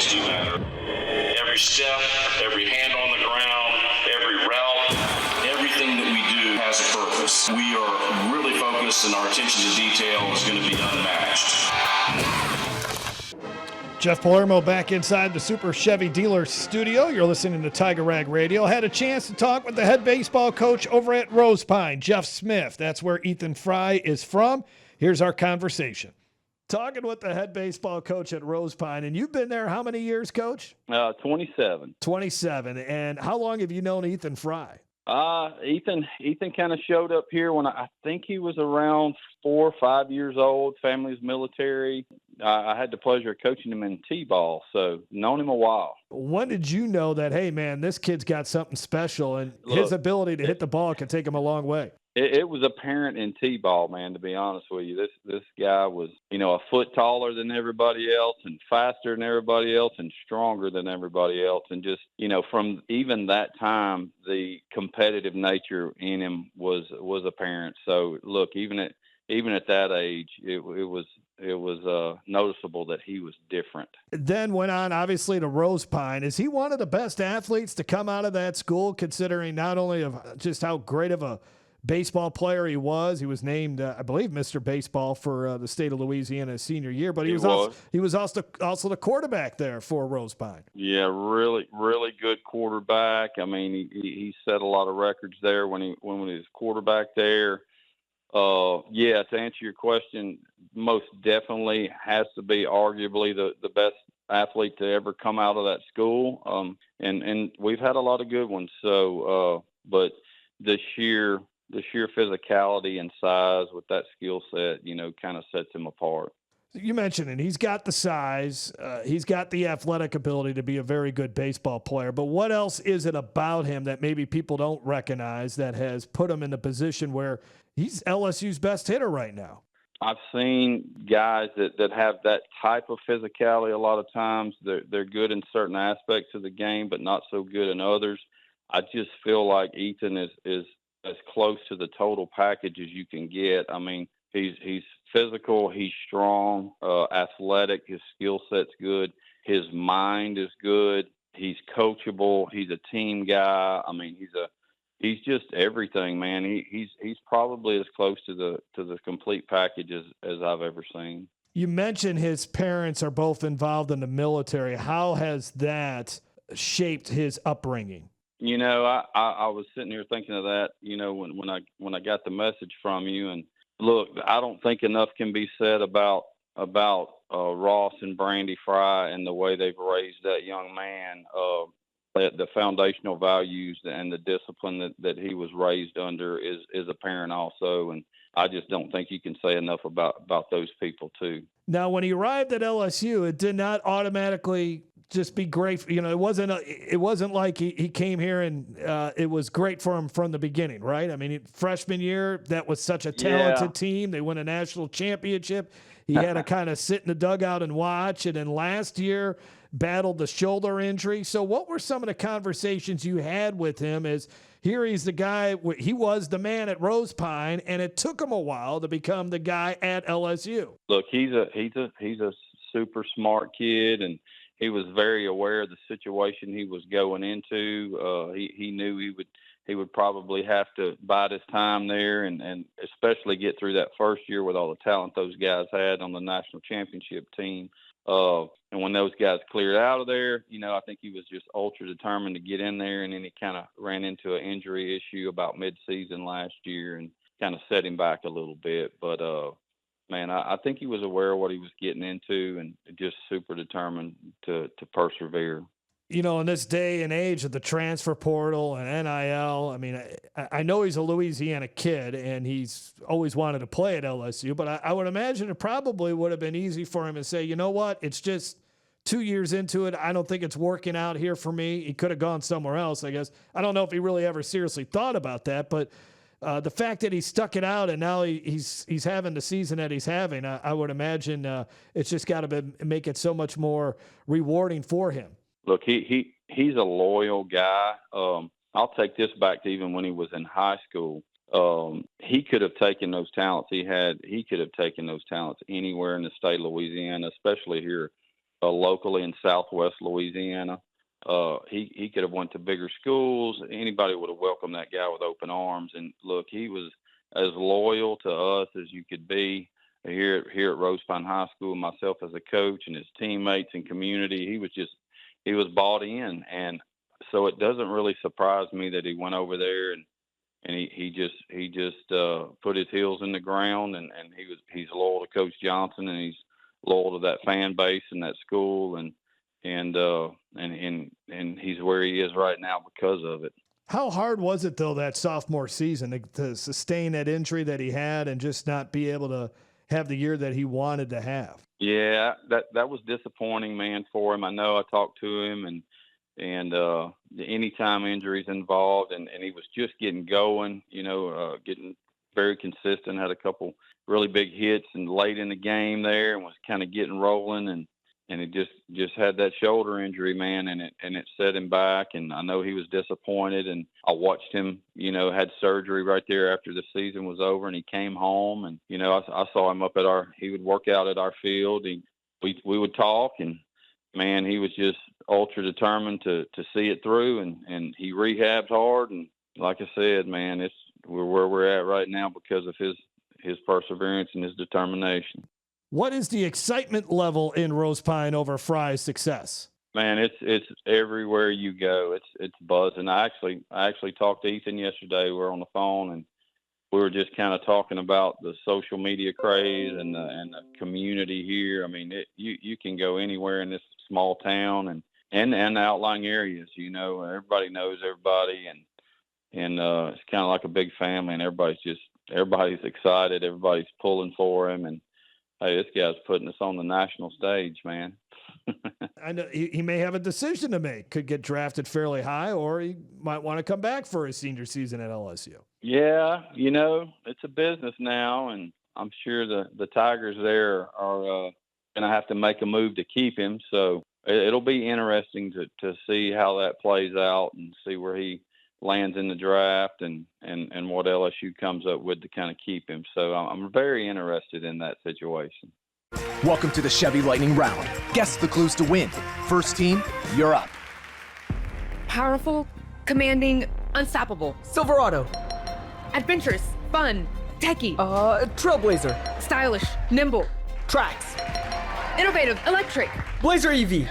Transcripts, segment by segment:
do matter. Every step, every hand on the ground, every route, everything that we do has a purpose. We are really focused, and our attention to detail is going to be unmatched. Jeff Palermo back inside the Super Chevy Dealer studio. You're listening to Tiger Rag Radio. Had a chance to talk with the head baseball coach over at Rose Pine, Jeff Smith. That's where Ethan Frey is from. Here's our conversation. Talking with the head baseball coach at Rose Pine, and you've been there how many years, Coach? 27. 27. And how long have you known Ethan Frey? Ethan kind of showed up here when I think he was around 4 or 5 years old. Family's military. I had the pleasure of coaching him in T-ball, so known him a while. When did you know that, hey, man, this kid's got something special, and his ability to hit the ball can take him a long way? It was apparent in T-ball, man, to be honest with you. This guy was, a foot taller than everybody else and faster than everybody else and stronger than everybody else. And just, from even that time, the competitive nature in him was apparent. So, look, even at that age, it was noticeable that he was different. Then went on, obviously, to Rose Pine. Is he one of the best athletes to come out of that school, considering not only of just how great of a baseball player he was named, I believe, Mr. Baseball for the state of Louisiana his senior year, but he was also the quarterback there for Rose Pine. Yeah, really, really good quarterback. I mean, he set a lot of records there when he was quarterback there. To answer your question, most definitely has to be arguably the best athlete to ever come out of that school. And we've had a lot of good ones. So, but the sheer physicality and size with that skill set, kind of sets him apart. You mentioned it. He's got the size. He's got the athletic ability to be a very good baseball player. But what else is it about him that maybe people don't recognize that has put him in the position where he's LSU's best hitter right now? I've seen guys that have that type of physicality a lot of times. They're good in certain aspects of the game, but not so good in others. I just feel like Ethan is as close to the total package as you can get. I mean, he's physical, he's strong, athletic, his skill set's good, his mind is good, he's coachable, he's a team guy. I mean, he's just everything, man. He's probably as close to the complete package as I've ever seen. You mentioned his parents are both involved in the military. How has that shaped his upbringing? I was sitting here thinking of that, when I got the message from you. And look, I don't think enough can be said about Ross and Brandy Frey and the way they've raised that young man. The foundational values and the discipline that he was raised under is apparent also. And I just don't think you can say enough about those people too. Now, when he arrived at LSU, it did not automatically just be great. It wasn't like he came here and it was great for him from the beginning, right? I mean, freshman year, that was such a talented team. They won a national championship. He had to kind of sit in the dugout and watch. And then last year, battled the shoulder injury. So what were some of the conversations you had with him as here he's the guy, he was the man at Rose Pine, and it took him a while to become the guy at LSU? Look, he's a super smart kid, and he was very aware of the situation he was going into. He knew he would probably have to bide his time there and especially get through that first year with all the talent those guys had on the national championship team. And when those guys cleared out of there, I think he was just ultra determined to get in there. And then he kind of ran into an injury issue about mid-season last year and kind of set him back a little bit. But, man, I think he was aware of what he was getting into and just super determined to persevere. In this day and age of the transfer portal and NIL, I mean, I know he's a Louisiana kid and he's always wanted to play at LSU, but I would imagine it probably would have been easy for him to say, you know what, it's just 2 years into it. I don't think it's working out here for me. He could have gone somewhere else, I guess. I don't know if he really ever seriously thought about that, but the fact that he stuck it out and now he's having the season that he's having, I would imagine it's just got to make it so much more rewarding for him. Look, he's a loyal guy. I'll take this back to even when he was in high school. He could have taken those talents he had. He could have taken those talents anywhere in the state of Louisiana, especially here locally in Southwest Louisiana. He could have went to bigger schools. Anybody would have welcomed that guy with open arms. And look, he was as loyal to us as you could be here at Rose Pine High School. Myself as a coach and his teammates and community, he was bought in. And so it doesn't really surprise me that he went over there and he just put his heels in the ground, and he's loyal to Coach Johnson, and he's loyal to that fan base and that school, and he's where he is right now because of it. How hard was it though that sophomore season to sustain that injury that he had and just not be able to have the year that he wanted to have? Yeah, that was disappointing, man, for him. I know I talked to him and anytime injuries involved, and he was just getting going, getting very consistent, had a couple really big hits and late in the game there and was kind of getting rolling, and he just had that shoulder injury, man, and it set him back, and I know he was disappointed, and I watched him, had surgery right there after the season was over, and he came home, and, I saw him he would work out at our field, we would talk, and man, he was just ultra determined to see it through, and he rehabbed hard, and like I said, man, we're where we're at right now because of his perseverance and his determination. What is the excitement level in Rose Pine over Frey's success? Man, it's everywhere you go. It's buzzing. I actually talked to Ethan yesterday. We were on the phone, and we were just kind of talking about the social media craze and the community here. I mean, you can go anywhere in this small town and the outlying areas. Everybody knows everybody, and it's kind of like a big family, and everybody's excited. Everybody's pulling for him, and hey, this guy's putting us on the national stage, man. I know he may have a decision to make. Could get drafted fairly high, or he might want to come back for his senior season at LSU. Yeah, it's a business now, and I'm sure the Tigers there are going to have to make a move to keep him. So it'll be interesting to see how that plays out and see where he lands in the draft and what LSU comes up with to kind of keep him. So I'm very interested in that situation. Welcome to the Chevy Lightning Round. Guess the clues to win. First team, you're up. Powerful, commanding, unstoppable. Silverado. Adventurous, fun, techie. Trailblazer. Stylish, nimble. Trax. Innovative, electric. Blazer EV.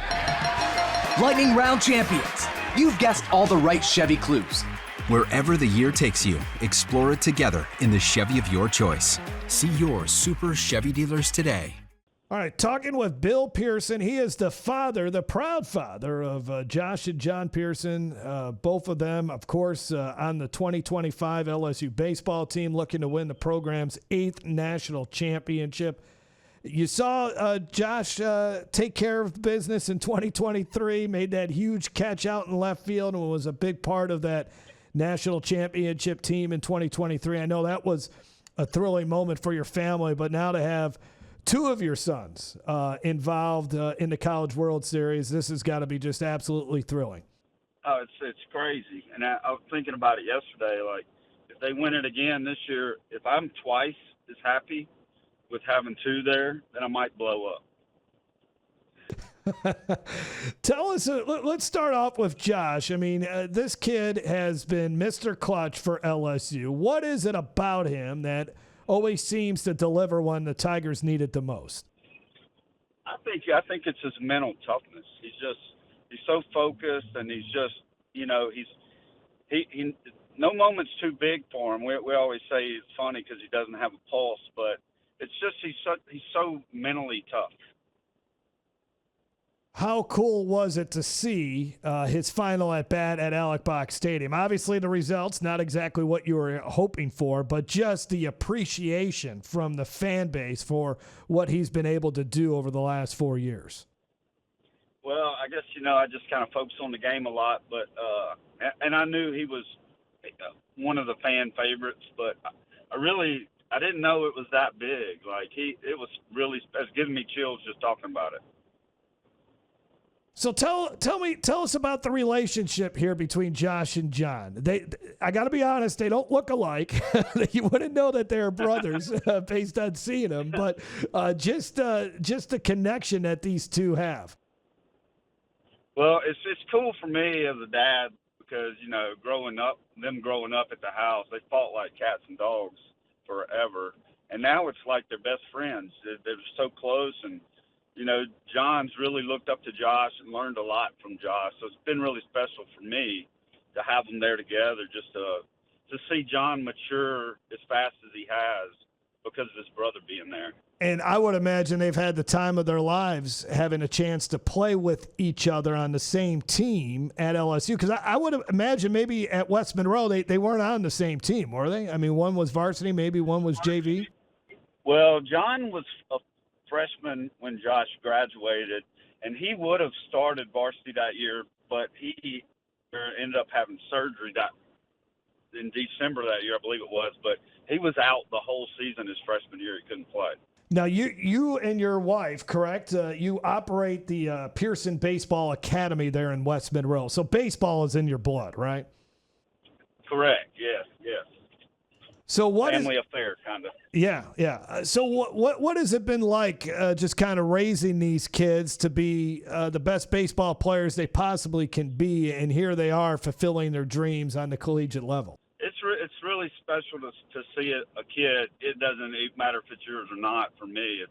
Lightning Round champions. You've guessed all the right Chevy clues. Wherever the year takes you, explore it together in the Chevy of your choice. See your Super Chevy dealers today. All right, talking with Bill Pearson. He is the proud father of Josh and John Pearson. Both of them, of course, on the 2025 LSU baseball team, looking to win the program's 8th national championship. You saw Josh take care of business in 2023, made that huge catch out in left field, and was a big part of that national championship team in 2023. I know that was a thrilling moment for your family, but now to have two of your sons involved in the College World Series, this has got to be just absolutely thrilling. Oh, it's crazy. And I was thinking about it yesterday. Like, if they win it again this year, if I'm twice as happy with having two there, then I might blow up. Tell us, let's start off with Josh. I mean, this kid has been Mr. Clutch for LSU. What is it about him that always seems to deliver when the Tigers need it the most? I think it's his mental toughness. He's so focused, and he's just, he no moment's too big for him. We always say it's funny because he doesn't have a pulse, but it's just he's so mentally tough. How cool was it to see his final at-bat at Alec Box Stadium? Obviously, the results, not exactly what you were hoping for, but just the appreciation from the fan base for what he's been able to do over the last 4 years. Well, I guess, I just kind of focused on the game a lot, but and I knew he was one of the fan favorites, but I didn't know it was that big. Like, it's giving me chills just talking about it. So tell us about the relationship here between Josh and John. I got to be honest, they don't look alike. You wouldn't know that they're brothers based on seeing them, but just the connection that these two have. Well, it's cool for me as a dad because growing up at the house, they fought like cats and dogs forever, and now it's like they're best friends. They're so close, and John's really looked up to Josh and learned a lot from Josh. So it's been really special for me to have them there together, just to see John mature as fast as he has because of his brother being there. And I would imagine they've had the time of their lives having a chance to play with each other on the same team at LSU. Because I would imagine maybe at West Monroe, they weren't on the same team, were they? I mean, one was varsity, maybe one was JV? Well, John was a freshman when Josh graduated, and he would have started varsity that year, but he ended up having surgery in December that year, I believe it was. But he was out the whole season his freshman year. He couldn't play. Now, you and your wife, correct? You operate the Pearson Baseball Academy there in West Monroe. So baseball is in your blood, right? Correct. Yes. So family affair, kind of. Yeah. So what has it been like just kind of raising these kids to be the best baseball players they possibly can be, and here they are fulfilling their dreams on the collegiate level? It's really special to see a kid. It doesn't matter if it's yours or not. For me, it's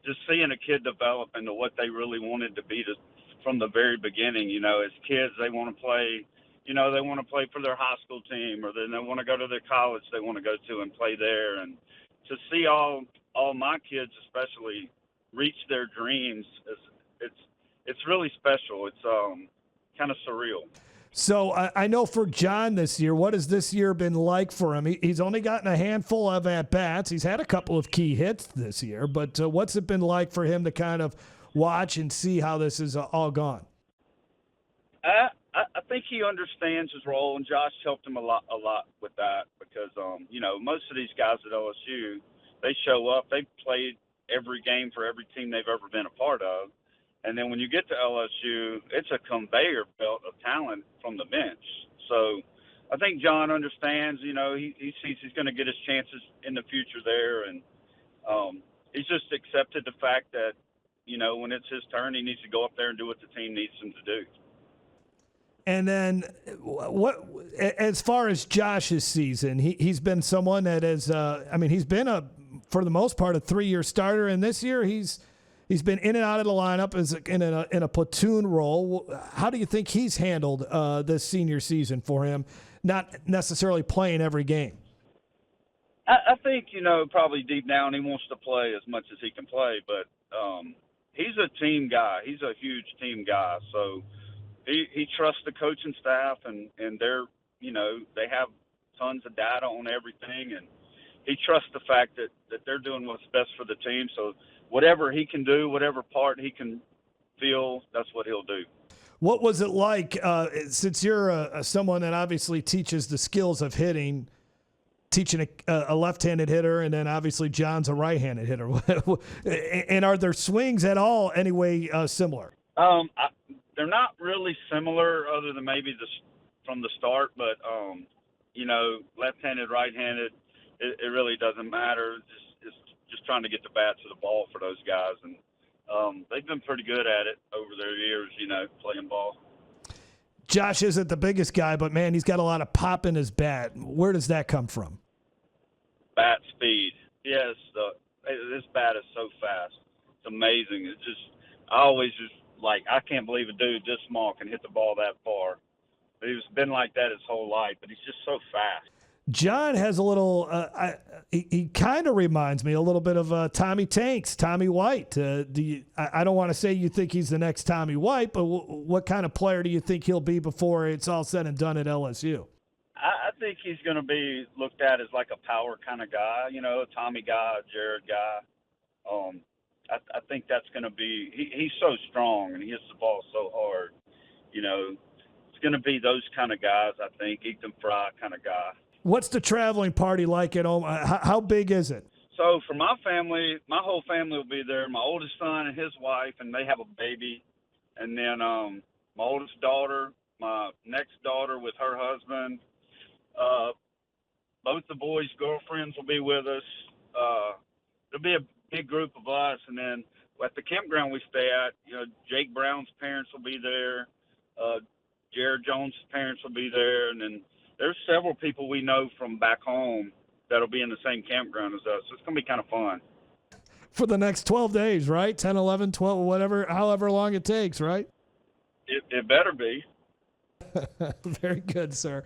just seeing a kid develop into what they really wanted to be from the very beginning. As kids, they want to play. They want to play for their high school team, or then they want to go to the college they want to go to and play there. And to see all my kids, especially, reach their dreams, it's really special. It's kind of surreal. So I know for John this year, what has this year been like for him? He's only gotten a handful of at-bats. He's had a couple of key hits this year, but what's it been like for him to kind of watch and see how this is all gone? I think he understands his role, and Josh helped him a lot with that because, most of these guys at LSU, they show up. They've played every game for every team they've ever been a part of. And then when you get to LSU, it's a conveyor belt of talent from the bench. So I think John understands, he sees he's going to get his chances in the future there. And he's just accepted the fact that, when it's his turn, he needs to go up there and do what the team needs him to do. And then as far as Josh's season, he's been someone that is, he's been for the most part, a 3-year starter. And this year he's been in and out of the lineup as in a platoon role. How do you think he's handled this senior season for him, not necessarily playing every game? I think, probably deep down he wants to play as much as he can play, but he's a team guy. He's a huge team guy. So he trusts the coaching staff, and they're, they have tons of data on everything, and he trusts the fact that they're doing what's best for the team. So whatever he can do, whatever part he can feel, that's what he'll do. What was it like, since you're someone that obviously teaches the skills of hitting, teaching a left-handed hitter, and then obviously John's a right-handed hitter. And are their swings at all anyway similar? They're not really similar other than maybe from the start, but, left-handed, right-handed, it really doesn't matter. It's just trying to get the bat to the ball for those guys. And they've been pretty good at it over their years, playing ball. Josh isn't the biggest guy, but, man, he's got a lot of pop in his bat. Where does that come from? Bat speed. Yes, this bat is so fast. It's amazing. It's just I always just I can't believe a dude this small can hit the ball that far. But he's been like that his whole life, but he's just so fast. John has a little he kind of reminds me a little bit of Tommy White. I don't want to say you think he's the next Tommy White, but what kind of player do you think he'll be before it's all said and done at LSU? I think he's going to be looked at as like a power kind of guy, a Tommy guy, a Jared guy. I think that's going to be he's so strong and he hits the ball so hard. It's going to be those kind of guys, I think, Ethan Frey kind of guy. What's the traveling party like at Omaha? How big is it? So for my family, my whole family will be there. My oldest son and his wife, and they have a baby. and then my oldest daughter, my next daughter with her husband. Both the boys' girlfriends will be with us. There'll be a big group of us, and then at the campground we stay at, Jake Brown's parents will be there. Jared Jones' parents will be there, and then there's several people we know from back home that'll be in the same campground as us. So it's going to be kind of fun. For the next 12 days, right? 10, 11, 12, whatever, however long it takes, right? It better be. Very good, sir.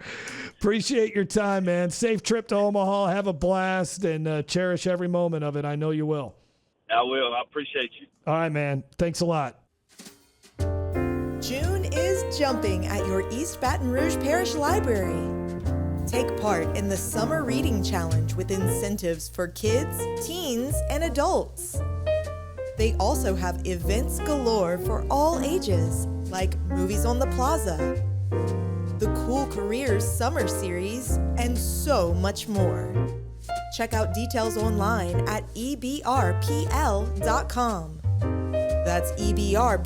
Appreciate your time, man. Safe trip to Omaha. Have a blast and cherish every moment of it. I know you will. I will. I appreciate you. All right, man. Thanks a lot. June is jumping at your East Baton Rouge Parish Library. Take part in the Summer Reading Challenge with incentives for kids, teens, and adults. They also have events galore for all ages, like Movies on the Plaza, the Cool Careers Summer Series, and so much more. Check out details online at ebrpl.com. That's ebrpl.com.